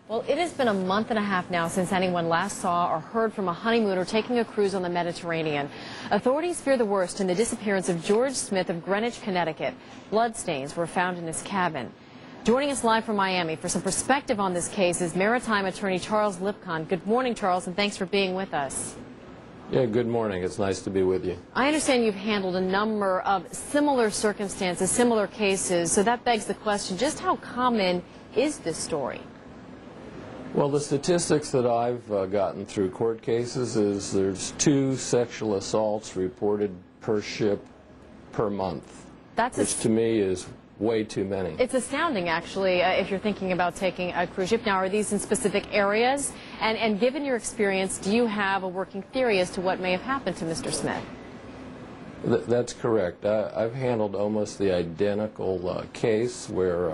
Well, it has been a month and a half now since anyone last saw or heard from a honeymooner taking a cruise on the Mediterranean. Authorities fear the worst in the disappearance of George Smith of Greenwich, Connecticut. Bloodstains were found in his cabin. Joining us live from Miami for some perspective on this case is Maritime Attorney Charles Lipcon. Good morning, Charles, and thanks for being with us. Yeah, good morning. It's nice to be with you. I understand you've handled a number of similar circumstances, similar cases, so that begs the question, just how common is this story? Well, the statistics that I've gotten through court cases is there's 2 sexual assaults reported per ship per month, which to me is way too many. It's astounding, actually, if you're thinking about taking a cruise ship. Now, are these in specific areas? And given your experience, do you have a working theory as to what may have happened to Mr. Smith? That's correct. I've handled almost the identical case where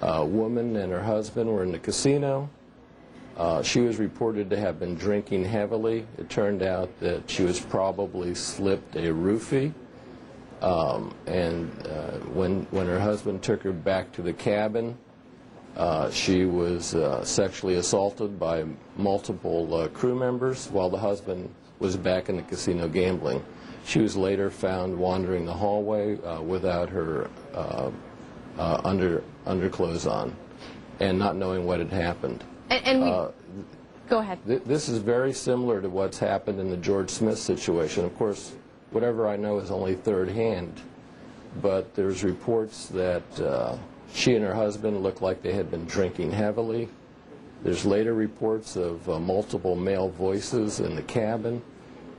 a woman and her husband were in the casino. She was reported to have been drinking heavily. It turned out that she was probably slipped a roofie. When her husband took her back to the cabin, she was sexually assaulted by multiple crew members while the husband was back in the casino gambling. She was later found wandering the hallway without her underclothes on and not knowing what had happened. Go ahead. This is very similar to what's happened in the George Smith situation. Of course, whatever I know is only third hand, but there's reports that she and her husband looked like they had been drinking heavily. There's later reports of multiple male voices in the cabin,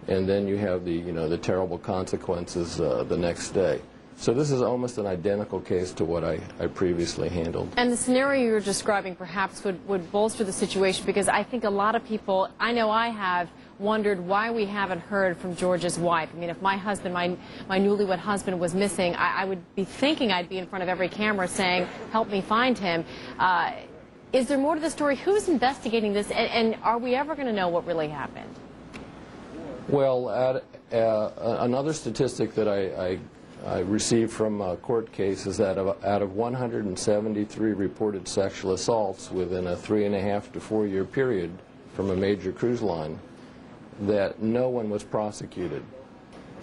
and then you have the terrible consequences the next day. So this is almost an identical case to what I previously handled. And the scenario you're describing perhaps would bolster the situation, because I think a lot of people, I know I have, wondered why we haven't heard from George's wife. I mean, if my husband, my newlywed husband was missing, I would be thinking I'd be in front of every camera saying, help me find him. Is there more to the story? Who's investigating this, and are we ever going to know what really happened? Well, another statistic that I received from a court case is that out of 173 reported sexual assaults within a 3.5 to 4 year period from a major cruise line, that no one was prosecuted.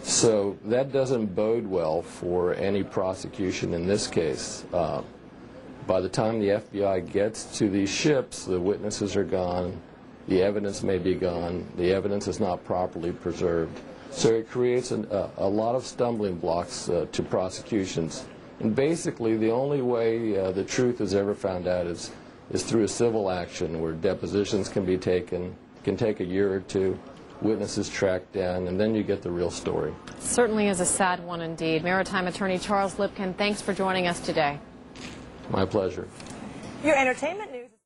So that doesn't bode well for any prosecution in this case. By the time the FBI gets to these ships, the witnesses are gone, the evidence may be gone, the evidence is not properly preserved. So it creates a lot of stumbling blocks to prosecutions. And basically the only way the truth is ever found out is through a civil action where depositions can be taken. It can take a year or two, witnesses tracked down, and then you get the real story. Certainly is a sad one indeed. Maritime Attorney Charles Lipcon, thanks for joining us today. My pleasure. Your entertainment news.